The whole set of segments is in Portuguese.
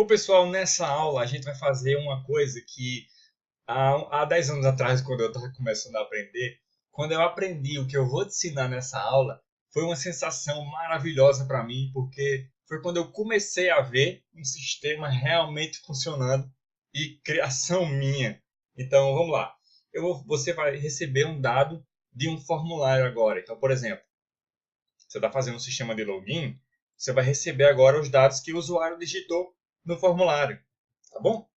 Bom, pessoal, nessa aula a gente vai fazer uma coisa que há 10 anos atrás, quando eu estava começando a aprender, quando eu aprendi o que eu vou te ensinar nessa aula, foi uma sensação maravilhosa para mim, porque foi quando eu comecei a ver um sistema realmente funcionando e criação minha. Então, vamos lá. Você vai receber um dado de um formulário agora. Então, por exemplo, você está fazendo um sistema de login, você vai receber agora os dados que o usuário digitou no formulário, tá bom?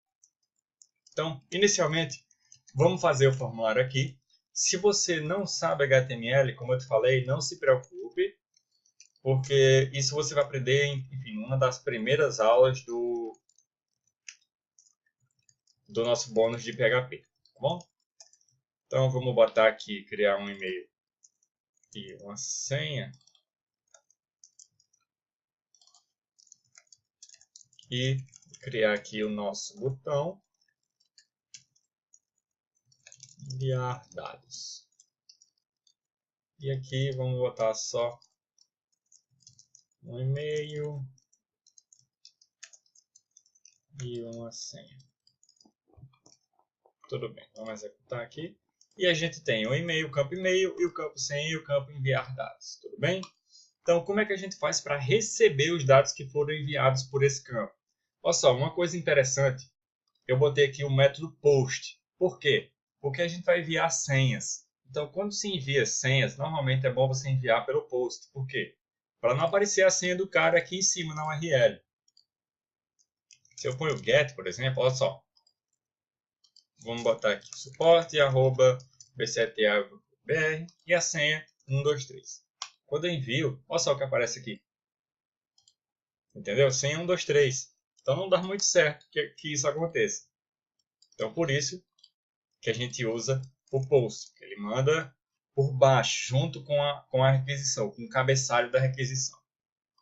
Então, inicialmente, vamos fazer o formulário aqui. Se você não sabe HTML, como eu te falei, não se preocupe, porque isso você vai aprender em uma das primeiras aulas do nosso bônus de PHP, tá bom? Então, vamos botar aqui, criar um e-mail e uma senha. E criar aqui o nosso botão. Enviar dados. E aqui vamos botar só um e-mail e uma senha. Tudo bem, vamos executar aqui. E a gente tem o e-mail, o campo e-mail, e o campo senha e o campo enviar dados. Tudo bem? Então, como é que a gente faz para receber os dados que foram enviados por esse campo? Olha só, uma coisa interessante. Eu botei aqui o método post. Por quê? Porque a gente vai enviar senhas. Então, quando se envia senhas, normalmente é bom você enviar pelo post. Por quê? Para não aparecer a senha do cara aqui em cima na URL. Se eu ponho o get, por exemplo, olha só. Vamos botar aqui suporte@b7a.br e a senha 123. Quando eu envio, olha só o que aparece aqui. Entendeu? Senha 123. Então não dá muito certo que isso aconteça. Então por isso que a gente usa o post. Ele manda por baixo, junto com a requisição, com o cabeçalho da requisição.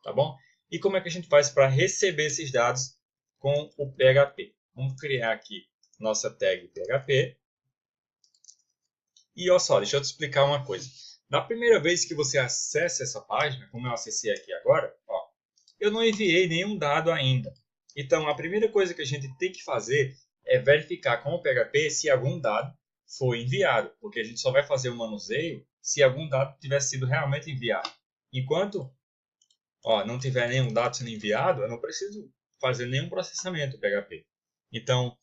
Tá bom? E como é que a gente faz para receber esses dados com o PHP? Vamos criar aqui nossa tag PHP. E olha só, deixa eu te explicar uma coisa. Na primeira vez que você acessa essa página, como eu acessei aqui agora, ó, eu não enviei nenhum dado ainda. Então, a primeira coisa que a gente tem que fazer é verificar com o PHP se algum dado foi enviado, porque a gente só vai fazer o manuseio se algum dado tiver sido realmente enviado. Enquanto não tiver nenhum dado sendo enviado, eu não preciso fazer nenhum processamento PHP. Então,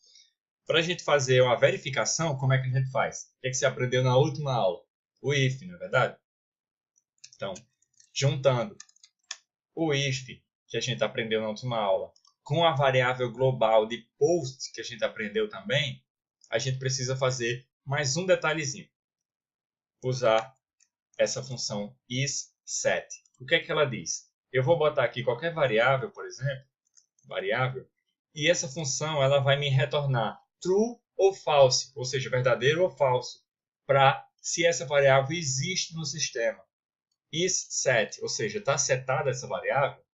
para a gente fazer uma verificação, como é que a gente faz? O que é que você aprendeu na última aula? O if, não é verdade? Então, juntando o if, que a gente aprendeu na última aula, com a variável global de post, que a gente aprendeu também, a gente precisa fazer mais um detalhezinho. Usar essa função isSet. O que é que ela diz? Eu vou botar aqui qualquer variável, por exemplo, e essa função ela vai me retornar true ou false, ou seja, verdadeiro ou falso, para se essa variável existe no sistema. isSet, ou seja, está setada essa variável.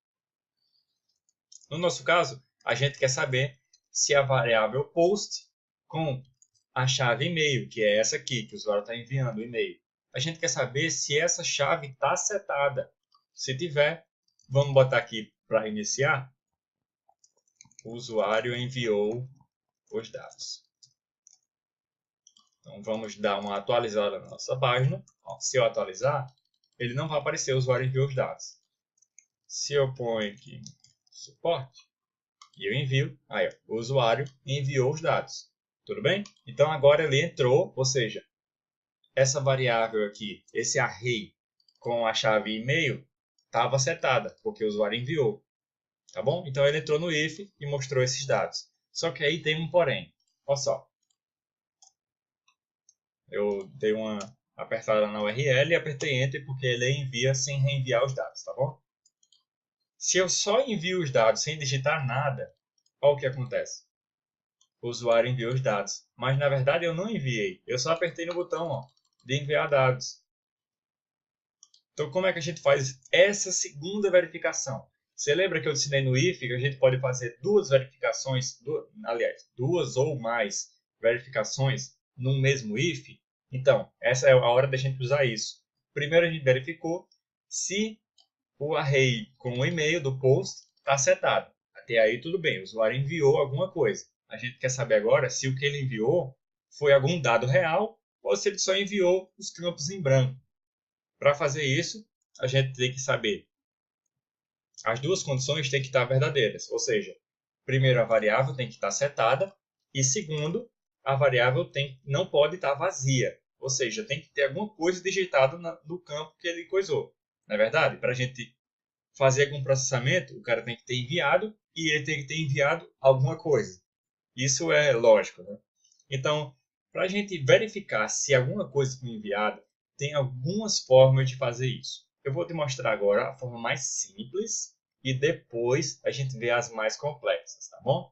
No nosso caso, a gente quer saber se a variável post com a chave e-mail, que é essa aqui, que o usuário está enviando o e-mail, a gente quer saber se essa chave está setada. Se tiver, vamos botar aqui para iniciar. O usuário enviou os dados. Então, vamos dar uma atualizada na nossa página. Se eu atualizar, ele não vai aparecer o usuário enviou os dados. Se eu ponho aqui suporte e eu envio, aí ó, o usuário enviou os dados. Tudo bem? Então agora ele entrou, ou seja, essa variável aqui, esse array com a chave e-mail, estava setada, porque o usuário enviou. Tá bom? Então ele entrou no if e mostrou esses dados. Só que aí tem um porém. Olha só. Eu dei uma apertada na URL e apertei Enter porque ele envia sem reenviar os dados, tá bom? Se eu só envio os dados sem digitar nada, olha o que acontece. O usuário enviou os dados, mas na verdade eu não enviei. Eu só apertei no botão de enviar dados. Então como é que a gente faz essa segunda verificação? Você lembra que eu ensinei no if que a gente pode fazer duas verificações, duas ou mais verificações no mesmo if? Então, essa é a hora da gente usar isso. Primeiro a gente verificou se o array com o e-mail do post está setado. Até aí tudo bem, o usuário enviou alguma coisa. A gente quer saber agora se o que ele enviou foi algum dado real ou se ele só enviou os campos em branco. Para fazer isso, a gente tem que saber as duas condições têm que estar verdadeiras, ou seja, primeiro a variável tem que estar setada e segundo, a variável não pode estar vazia, ou seja, tem que ter alguma coisa digitada no campo que ele coisou. Não é verdade? Para a gente fazer algum processamento, o cara tem que ter enviado e ele tem que ter enviado alguma coisa. Isso é lógico, né? Então, para a gente verificar se alguma coisa foi enviada, tem algumas formas de fazer isso. Eu vou te mostrar agora a forma mais simples e depois a gente vê as mais complexas, tá bom?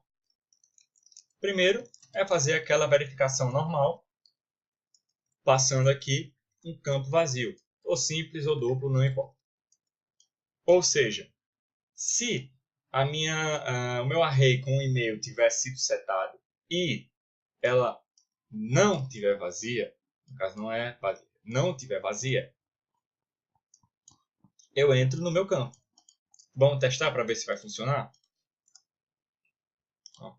Primeiro é fazer aquela verificação normal, passando aqui um campo vazio, ou simples ou duplo, não importa. Ou seja, se o meu array com o e-mail tiver sido setado e ela não tiver vazia, no caso não é vazia, não tiver vazia, eu entro no meu campo. Vamos testar para ver se vai funcionar? Ó,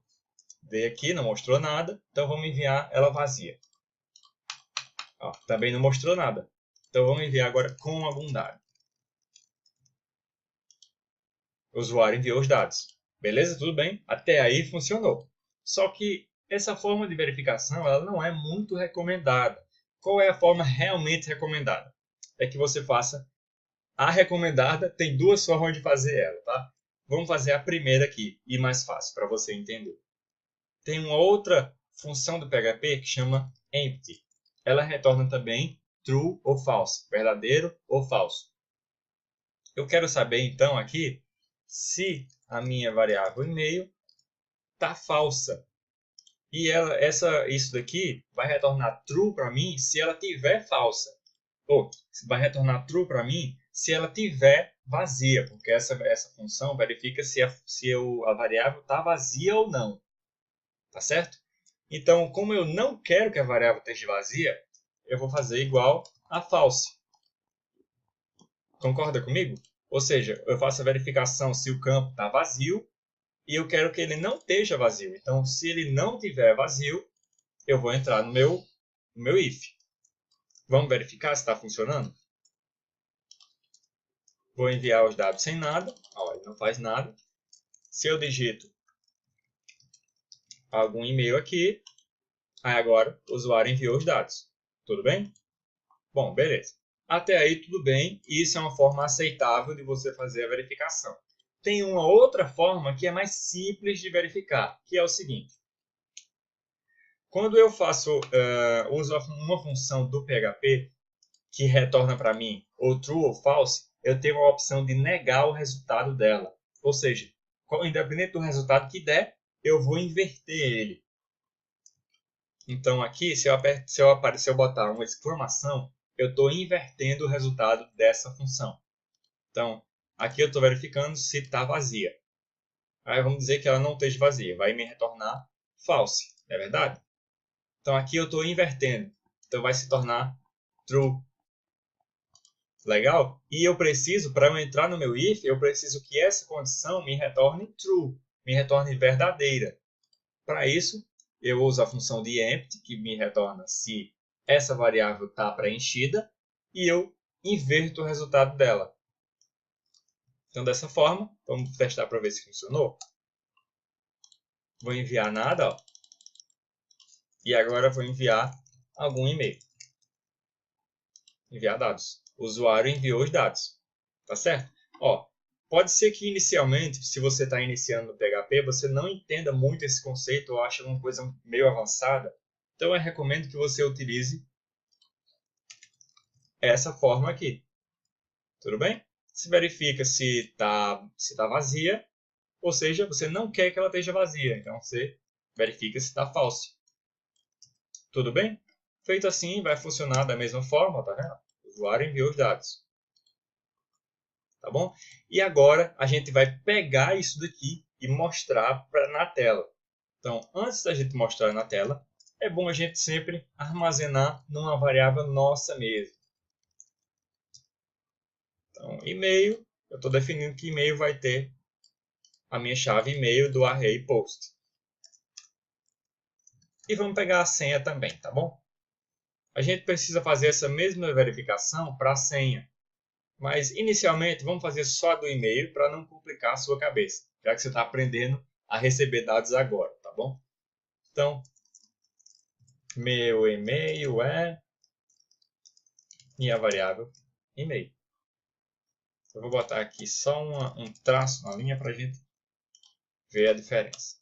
dei aqui, não mostrou nada, então vamos enviar ela vazia. Ó, também não mostrou nada, então vamos enviar agora com algum dado. O usuário enviou os dados. Beleza? Tudo bem? Até aí funcionou. Só que essa forma de verificação ela não é muito recomendada. Qual é a forma realmente recomendada? É que você faça a recomendada, tem duas formas de fazer ela, tá? Vamos fazer a primeira aqui, e mais fácil para você entender. Tem uma outra função do PHP que chama empty. Ela retorna também true ou false, verdadeiro ou falso. Eu quero saber então aqui se a minha variável e-mail está falsa. E isso daqui vai retornar true para mim se ela tiver falsa. Ou vai retornar true para mim se ela tiver vazia, porque essa função verifica se a variável está vazia ou não. Tá certo? Então, como eu não quero que a variável esteja vazia, eu vou fazer igual a false. Concorda comigo? Ou seja, eu faço a verificação se o campo está vazio e eu quero que ele não esteja vazio. Então, se ele não estiver vazio, eu vou entrar no meu if. Vamos verificar se está funcionando? Vou enviar os dados sem nada. Ó, ele não faz nada. Se eu digito algum e-mail aqui, aí agora o usuário enviou os dados. Tudo bem? Bom, beleza. Até aí tudo bem. Isso é uma forma aceitável de você fazer a verificação. Tem uma outra forma que é mais simples de verificar, que é o seguinte. Quando eu uso uma função do PHP que retorna para mim ou true ou false, eu tenho a opção de negar o resultado dela. Ou seja, independente do resultado que der, eu vou inverter ele. Então aqui, se eu botar uma exclamação, eu estou invertendo o resultado dessa função. Então, aqui eu estou verificando se está vazia. Aí vamos dizer que ela não esteja vazia, vai me retornar false, não é verdade? Então aqui eu estou invertendo, então vai se tornar true. Legal? E eu preciso, para eu entrar no meu if, eu preciso que essa condição me retorne true, me retorne verdadeira. Para isso, eu uso a função de empty, que me retorna se essa variável está preenchida, e eu inverto o resultado dela. Então, dessa forma, vamos testar para ver se funcionou. Vou enviar nada, ó. E agora vou enviar algum e-mail. Enviar dados. O usuário enviou os dados. Tá certo? Ó, pode ser que inicialmente, se você está iniciando no PHP, você não entenda muito esse conceito ou ache uma coisa meio avançada. Então, eu recomendo que você utilize essa forma aqui. Tudo bem? Se verifica se tá vazia, ou seja, você não quer que ela esteja vazia. Então, você verifica se está falso. Tudo bem? Feito assim, vai funcionar da mesma forma, tá vendo? O usuário enviou os dados. Tá bom? E agora a gente vai pegar isso daqui e mostrar na tela. Então, antes da gente mostrar na tela, é bom a gente sempre armazenar numa variável nossa mesmo. Então, e-mail, eu estou definindo que e-mail vai ter a minha chave e-mail do array post. E vamos pegar a senha também, tá bom? A gente precisa fazer essa mesma verificação para a senha. Mas, inicialmente, vamos fazer só a do e-mail para não complicar a sua cabeça, já que você está aprendendo a receber dados agora, tá bom? Então, meu e-mail é minha variável e-mail. Eu vou botar aqui só um traço na linha para a gente ver a diferença.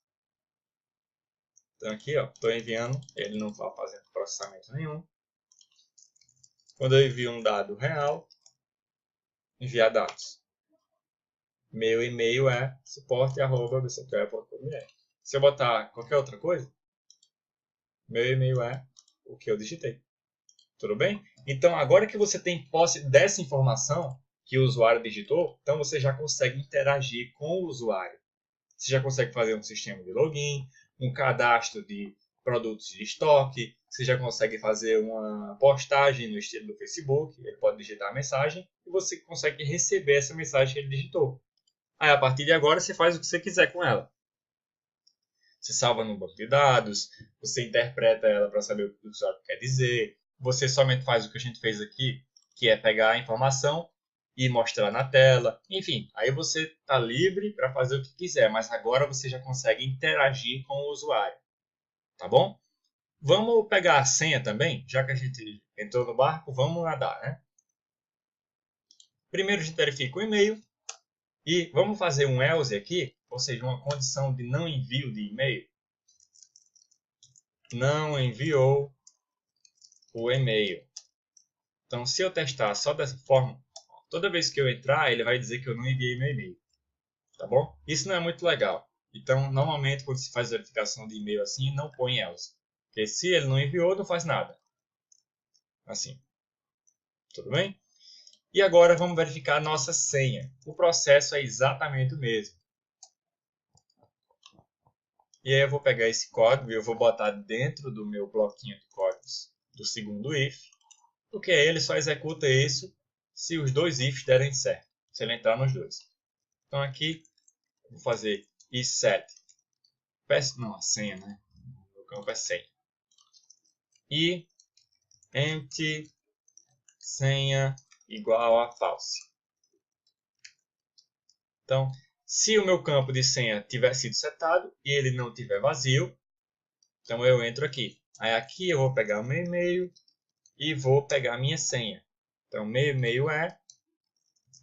Então, aqui, estou enviando, ele não está fazendo processamento nenhum. Quando eu envio um dado real, enviar dados. Meu e-mail é suporte@bcql.br. Se eu botar qualquer outra coisa, meu e-mail é o que eu digitei. Tudo bem? Então, agora que você tem posse dessa informação que o usuário digitou, então você já consegue interagir com o usuário. Você já consegue fazer um sistema de login, um cadastro de produtos de estoque, você já consegue fazer uma postagem no estilo do Facebook, ele pode digitar a mensagem e você consegue receber essa mensagem que ele digitou. Aí, a partir de agora, você faz o que você quiser com ela. Você salva no banco de dados, você interpreta ela para saber o que o usuário quer dizer, você somente faz o que a gente fez aqui, que é pegar a informação e mostrar na tela. Enfim, aí você está livre para fazer o que quiser, mas agora você já consegue interagir com o usuário. Tá bom? Vamos pegar a senha também, já que a gente entrou no barco, vamos nadar, né? Primeiro a gente verifica o e-mail e vamos fazer um else aqui, ou seja, uma condição de não envio de e-mail. Não enviou o e-mail. Então, se eu testar só dessa forma, toda vez que eu entrar, ele vai dizer que eu não enviei meu e-mail. Tá bom? Isso não é muito legal. Então, normalmente, quando se faz verificação de e-mail assim, não põe else. Porque se ele não enviou, não faz nada. Assim. Tudo bem? E agora vamos verificar a nossa senha. O processo é exatamente o mesmo. E aí eu vou pegar esse código e eu vou botar dentro do meu bloquinho de códigos do segundo if. Porque aí ele só executa isso se os dois ifs derem certo. Se ele entrar nos dois. Então aqui eu vou fazer isSet. Não, a senha, né? O campo é senha. E empty senha igual a false. Então, se o meu campo de senha tiver sido setado e ele não tiver vazio, então eu entro aqui. Aí aqui eu vou pegar o meu e-mail e vou pegar a minha senha. Então, meu e-mail é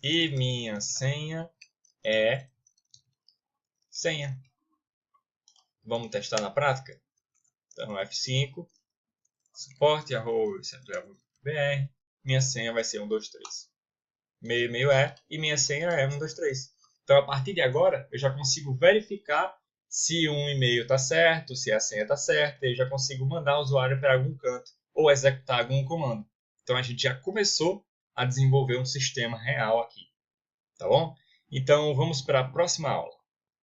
e minha senha é senha. Vamos testar na prática? Então, F5, suporte@bcql.br, minha senha vai ser 123. Meu e-mail é e minha senha é 123. Então, a partir de agora, eu já consigo verificar se um e-mail está certo, se a senha está certa, eu já consigo mandar o usuário para algum canto ou executar algum comando. Então, a gente já começou a desenvolver um sistema real aqui. Tá bom? Então, vamos para a próxima aula.